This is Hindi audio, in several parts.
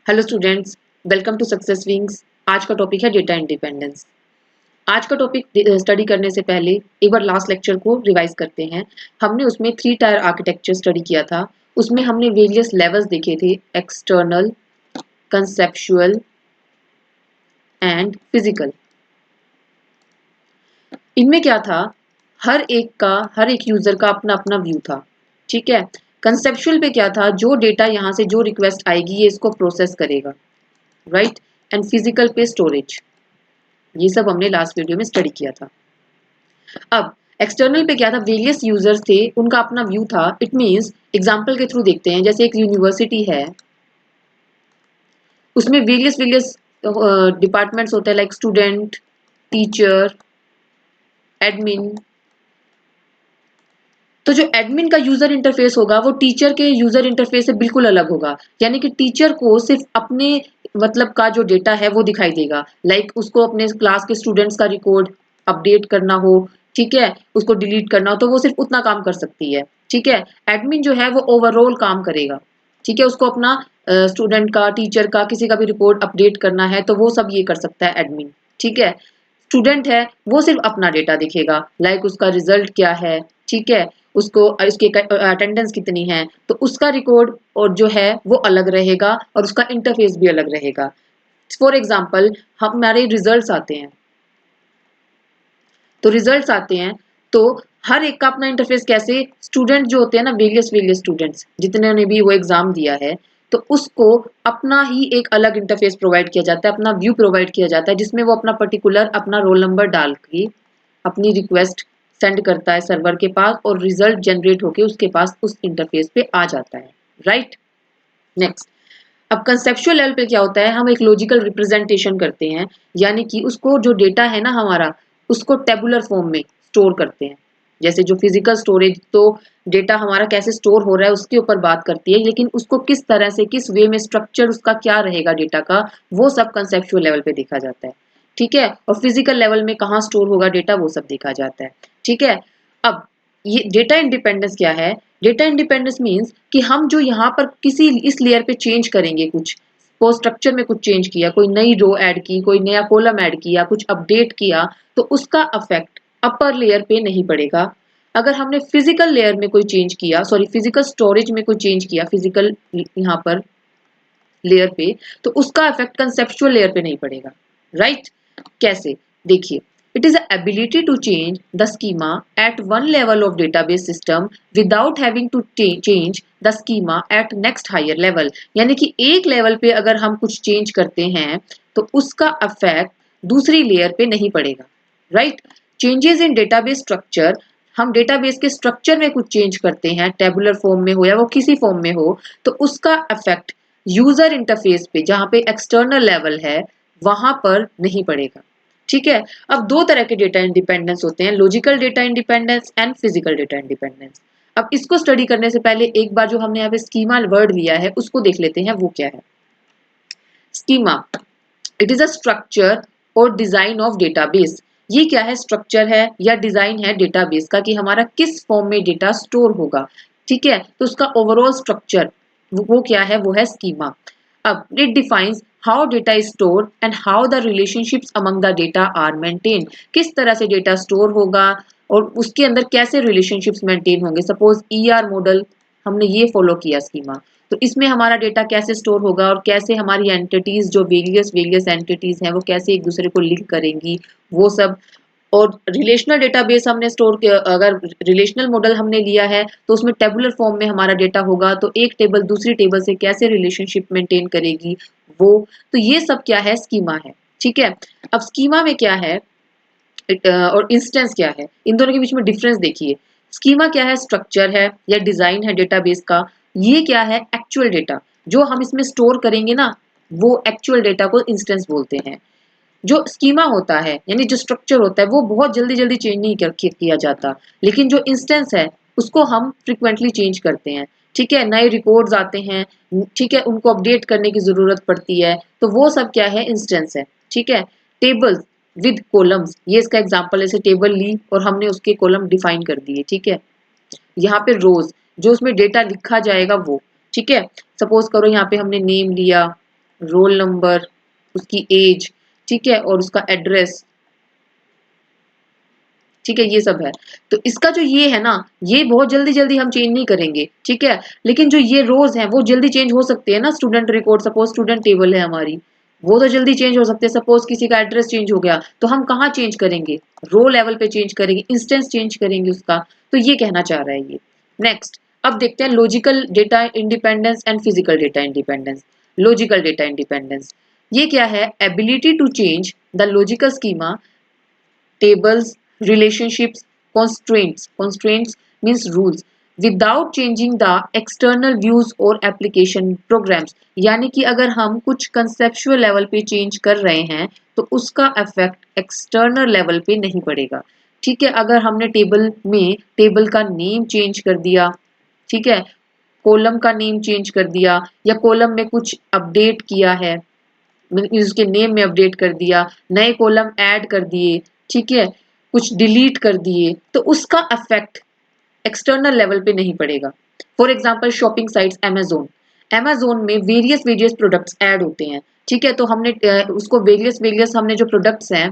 Hello students, welcome to success wings. आज का टॉपिक है डेटा इंडिपेंडेंस। आज का टॉपिक स्टडी करने से पहले एक बार लास्ट लेक्चर को रिवाइज करते हैं। हमने उसमें 3 टायर आर्किटेक्चर स्टडी किया था। उसमें हमने वेरियस लेवल्स देखे थे, एक्सटर्नल, कंसेप्चुअल एंड फिजिकल। इनमें क्या था, हर एक यूजर का अपना अपना व्यू था। ठीक है। कंसेप्चुअल पे क्या था, जो डेटा यहाँ से जो रिक्वेस्ट आएगी ये इसको प्रोसेस करेगा, राइट। एंड फिजिकल पे स्टोरेज। ये सब हमने लास्ट वीडियो में स्टडी किया था। अब एक्सटर्नल पे क्या था, वेरियस यूजर्स थे, उनका अपना व्यू था। इट मींस एग्जांपल के थ्रू देखते हैं। जैसे एक यूनिवर्सिटी है, उसमें वेरियस वेरियस डिपार्टमेंट्स होते हैं, लाइक स्टूडेंट, टीचर, एडमिन। तो जो एडमिन का यूजर इंटरफेस होगा वो टीचर के यूजर इंटरफेस से बिल्कुल अलग होगा। यानी कि टीचर को सिर्फ अपने मतलब का जो डेटा है वो दिखाई देगा। लाइक उसको अपने क्लास के स्टूडेंट्स का रिकॉर्ड अपडेट करना हो, ठीक है, उसको डिलीट करना हो, तो वो सिर्फ उतना काम कर सकती है। ठीक है। एडमिन जो है वो ओवरऑल काम करेगा। ठीक है। उसको अपना स्टूडेंट का, टीचर का, किसी का भी रिकॉर्ड अपडेट करना है तो वो सब ये कर सकता है एडमिन। ठीक है। स्टूडेंट है, वो सिर्फ अपना डेटा दिखेगा, लाइक उसका रिजल्ट क्या है, ठीक है, उसको उसकी अटेंडेंस कितनी है, तो उसका रिकॉर्ड और जो है वो अलग रहेगा और उसका इंटरफेस भी अलग रहेगा। फॉर एग्जाम्पल हमारे रिजल्ट्स आते हैं, तो रिजल्ट्स आते हैं तो हर एक का अपना इंटरफेस। कैसे, स्टूडेंट जो होते हैं ना, वेरियस वेरियस स्टूडेंट्स जितने ने भी वो एग्जाम दिया है, तो उसको अपना ही एक अलग इंटरफेस प्रोवाइड किया जाता है, अपना व्यू प्रोवाइड किया जाता है, जिसमें वो अपना पर्टिकुलर अपना रोल नंबर डाल के अपनी रिक्वेस्ट सेंड करता है सर्वर के पास और रिजल्ट जनरेट होके उसके पास उस इंटरफेस पे आ जाता है, राइट। नेक्स्ट, अब कंसेप्चुअल लेवल पे क्या होता है, हम एक लॉजिकल रिप्रेजेंटेशन करते हैं। यानी कि उसको जो डेटा है ना हमारा, उसको टेबुलर फॉर्म में स्टोर करते हैं। जैसे जो फिजिकल स्टोरेज, तो डेटा हमारा कैसे स्टोर हो रहा है उसके ऊपर बात करती है, लेकिन उसको किस तरह से, किस वे में, स्ट्रक्चर उसका क्या रहेगा डेटा का, वो सब कंसेप्चुअल लेवल पे देखा जाता है। ठीक है। और फिजिकल लेवल में कहाँ स्टोर होगा डेटा, वो सब देखा जाता है। ठीक है। अब ये डेटा इंडिपेंडेंस क्या है। डेटा इंडिपेंडेंस मीन्स कि हम जो यहाँ पर किसी इस लेयर पे चेंज करेंगे, कुछ को स्ट्रक्चर में कुछ चेंज किया, कोई नई रो ऐड की, कोई नया कॉलम ऐड किया, कुछ अपडेट किया, तो उसका अफेक्ट अपर लेयर पे नहीं पड़ेगा। अगर हमने फिजिकल लेयर में कोई चेंज किया, सॉरी फिजिकल स्टोरेज में कोई चेंज किया, फिजिकल यहाँ पर लेयर पे, तो उसका इफेक्ट कंसेप्चुअल लेयर पे नहीं पड़ेगा, राइट। कैसे, देखिए, it is the ability to change the schema at one level of database system without having to change the schema at next higher level। यानी कि एक लेवल पे अगर हम कुछ चेंज करते हैं तो उसका इफेक्ट दूसरी लेयर पे नहीं पड़ेगा, right. Changes in database structure, हम डेटाबेस के स्ट्रक्चर में कुछ चेंज करते हैं, टेबुलर फॉर्म में हो या वो किसी फॉर्म में हो, तो उसका इफेक्ट यूजर इंटरफेस पे, जहां पे एक्सटर्नल लेवल है, वहां पर नहीं पड़ेगा। ठीक है। अब दो तरह के डेटा इंडिपेंडेंस होते हैं, logical data independence and physical data independence. अब इसको स्टडी करने से पहले एक बार जो हमने यहाँ पे स्कीमा वर्ड लिया है उसको देख लेते हैं, वो क्या है। Schema, it is a structure और डिजाइन ऑफ डेटाबेस। ये क्या है, स्ट्रक्चर है या डिजाइन है डेटाबेस का, कि हमारा किस फॉर्म में डेटा स्टोर होगा। ठीक है। तो उसका ओवरऑल स्ट्रक्चर वो क्या है, वो है स्कीमा। अब it defines how data is store and how the relationships among the data are maintain. किस तरह से डेटा स्टोर होगा और उसके अंदर कैसे रिलेशनशिप्स मेंटेन होंगे। सपोज ईआर मॉडल हमने ये फॉलो किया स्कीमा, तो इसमें हमारा डेटा कैसे स्टोर होगा और कैसे हमारी एंटिटीज, जो वेरियस वेरियस एंटिटीज हैं, वो कैसे एक दूसरे को लिंक करेंगी, वो सब। और रिलेशनल डेटाबेस हमने स्टोर किया, अगर रिलेशनल मॉडल हमने लिया है तो उसमें टेबुलर फॉर्म में हमारा डेटा होगा, तो एक टेबल दूसरी टेबल से कैसे रिलेशनशिप मेंटेन करेगी वो। तो ये सब क्या है, स्कीमा है। ठीक है। अब स्कीमा में क्या है और इंस्टेंस क्या है, इन दोनों के बीच में डिफरेंस देखिए। स्कीमा क्या है, स्ट्रक्चर है या डिजाइन है डेटाबेस का। ये क्या है, एक्चुअल डेटा जो हम इसमें स्टोर करेंगे ना, वो एक्चुअल डेटा को इंस्टेंस बोलते हैं। जो स्कीमा होता है यानी जो स्ट्रक्चर होता है वो बहुत जल्दी जल्दी चेंज नहीं किया जाता, लेकिन जो इंस्टेंस है उसको हम फ्रिक्वेंटली चेंज करते हैं। ठीक है। नए रिकॉर्ड्स आते हैं, ठीक है, उनको अपडेट करने की जरूरत पड़ती है, तो वो सब क्या है, इंस्टेंस है। ठीक है। टेबल्स विद कॉलम्स, ये इसका एग्जांपल है। जैसे टेबल ली और हमने उसके कॉलम डिफाइन कर दिए। ठीक है। यहाँ पे रोज जो उसमें डेटा लिखा जाएगा वो। ठीक है। सपोज करो यहाँ पे हमने नेम लिया, रोल नंबर, उसकी एज, ठीक है, और उसका एड्रेस, ठीक है, ये सब है। तो इसका जो ये है ना, ये बहुत जल्दी-जल्दी हम चेंज नहीं करेंगे, ठीक है? लेकिन जो ये रोज़ हैं, वो जल्दी चेंज हो सकते हैं ना, student record, suppose student table है हमारी, वो तो जल्दी चेंज हो सकते हैं। सपोज़ किसी का एड्रेस चेंज हो गया, तो हम कहाँ चेंज करेंगे? रो लेवल पे चेंज करेंगे, इंस्टेंस चेंज करेंगे उसका। तो ये कहना चाह रहा है ये। नेक्स्ट, अब देखते हैं logical data independence and physical data independence. Logical data independence, ये क्या है? Ability to change the logical schema, tables, relationships, constraints. Constraints means rules. Without changing the external views or application programs. यानी कि अगर हम कुछ कंसेप्चुअल लेवल पे चेंज कर रहे हैं तो उसका इफेक्ट एक्सटर्नल लेवल पे नहीं पड़ेगा। ठीक है, अगर हमने टेबल में टेबल का नेम चेंज कर दिया, ठीक है, कॉलम का नेम चेंज कर दिया, या कॉलम में कुछ अपडेट किया है, उसके नेम में अपडेट कर दिया, नए कॉलम ऐड कर दिए, ठीक है, कुछ डिलीट कर दिए, तो उसका इफेक्ट एक्सटर्नल लेवल पे नहीं पड़ेगा। For example shopping sites Amazon, Amazon में वेरियस वेरियस प्रोडक्ट्स ऐड होते हैं, ठीक है, तो हमने उसको वेरियस वेरियस हमने जो प्रोडक्ट्स हैं,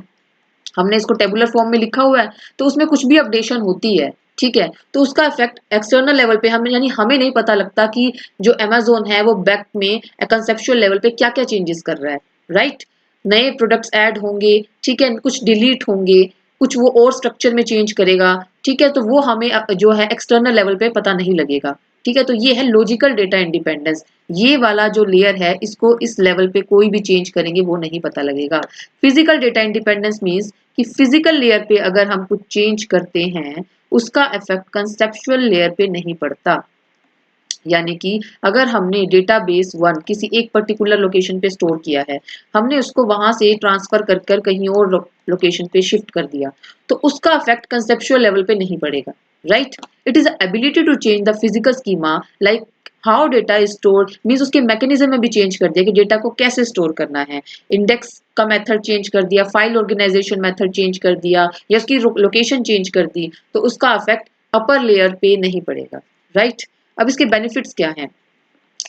हमने इसको टेबुलर फॉर्म में लिखा हुआ है, तो उसमें कुछ भी अपडेशन होती है, ठीक है, तो उसका इफेक्ट एक्सटर्नल लेवल पे हमें, यानी हमें नहीं पता लगता कि जो अमेज़न है वो बैक में कंसेप्चुअल लेवल पे क्या-क्या चेंजेस कर रहा है, राइट? नए प्रोडक्ट्स ऐड होंगे, ठीक है, कुछ डिलीट होंगे, कुछ वो और स्ट्रक्चर में चेंज करेगा, ठीक है, तो वो हमें जो है एक्सटर्नल लेवल पे पता नहीं लगेगा, ठीक है, तो ये है लॉजिकल डेटा इंडिपेंडेंस। ये वाला जो लेयर है, इसको इस लेवल पे कोई भी चेंज करेंगे वो नहीं पता लगेगा। फिजिकल डेटा इंडिपेंडेंस मीन्स कि फिजिकल लेयर पे अगर हम कुछ चेंज करते हैं, उसका इफेक्ट कंसेप्चुअल लेयर पे नहीं पड़ता। यानी कि अगर हमने डेटाबेस वन किसी एक पर्टिकुलर लोकेशन पे स्टोर किया है, हमने उसको वहां से ट्रांसफर कर कर कहीं और लोकेशन पे शिफ्ट कर दिया, तो उसका इफेक्ट कंसेप्चुअल लेवल पे नहीं पड़ेगा, right? It is ability to change the physical schema, like how data is stored, means उसके मैकेनिज्म में भी चेंज कर दिया कि डेटा को कैसे स्टोर करना है, इंडेक्स का मेथड चेंज कर दिया, फाइल ऑर्गेनाइजेशन मेथड चेंज कर दिया, या उसकी लोकेशन चेंज कर दी, तो उसका इफेक्ट अपर लेयर पे नहीं पड़ेगा, राइट? अब इसके बेनिफिट्स क्या हैं?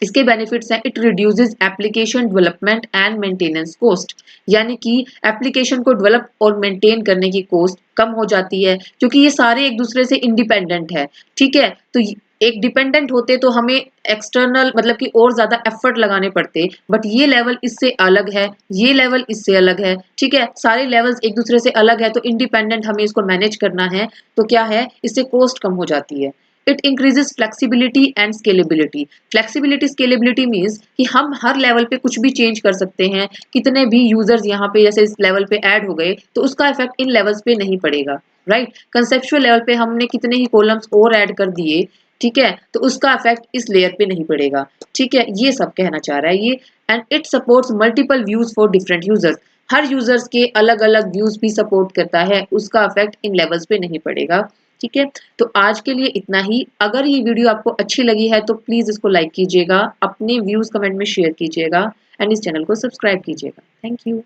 इसके बेनिफिट्स हैं, it reduces application development and maintenance cost, यानी कि एप्लीकेशन को डेवलप और मेंटेन करने की कॉस्ट कम हो जाती है, क्योंकि ये सारे एक दूसरे से इंडिपेंडेंट है, ठीक है, तो एक डिपेंडेंट होते तो हमें एक्सटर्नल मतलब कि और ज्यादा एफर्ट लगाने पड़ते, बट ये लेवल इससे अलग है, ये लेवल इससे अलग है, ठीक है, सारे लेवल्स एक दूसरे से अलग है, तो इंडिपेंडेंट हमें इसको मैनेज करना है, तो क्या है, इससे कॉस्ट कम हो जाती है। It increases flexibility and scalability. Flexibility scalability means कि हम हर लेवल पे कुछ भी चेंज कर सकते हैं, कितने भी यूजर्स यहाँ पे जैसे इस लेवल पे ऐड हो गए, तो उसका इफेक्ट इन लेवल्स पे नहीं पड़ेगा, राइट? कंसेप्चुअल लेवल पे हमने कितने ही कॉलम्स और ऐड कर दिए, ठीक है, तो उसका इफेक्ट इस लेयर पे नहीं पड़ेगा, ठीक है, ये सब कहना चाह रहा है ये। And it supports multiple views for different users, her users के अलग अलग व्यूज भी सपोर्ट करता है, उसका इफेक्ट इन लेवल्स पे नहीं पड़ेगा, ठीक है। तो आज के लिए इतना ही। अगर ये वीडियो आपको अच्छी लगी है तो प्लीज इसको लाइक कीजिएगा, अपने व्यूज कमेंट में शेयर कीजिएगा, एंड इस चैनल को सब्सक्राइब कीजिएगा। Thank you.